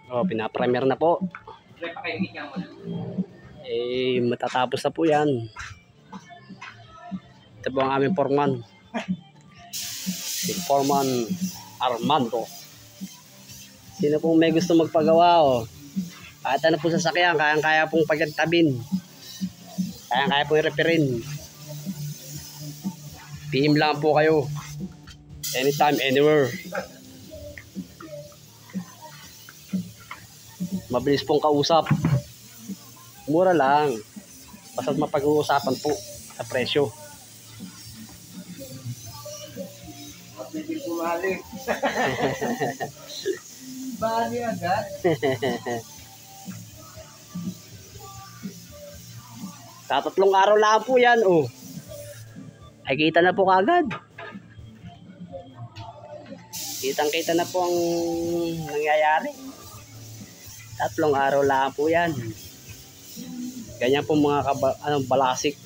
Oh, pinaprimer na po. Eh, matatapos na po yan. Ito po ang aming foreman. Si Foreman Armando. Sino pong may gusto magpagawa, oh. Kahit ano po sasakyan, kayang-kaya pong pagtabin. Kayang-kaya pong i-referin. PM lang po kayo. Anytime, anywhere. Mabilis pong kausap. Mura lang. Basta't mapag-uusapan po sa presyo. Hindi bumalik. Bali agad. Sa 3 araw lang po yan, oh. Ay, kita na po kagad. Kitang-kita na po ang nangyayari. 3 araw lang po yan. Ganyan po mga balasik.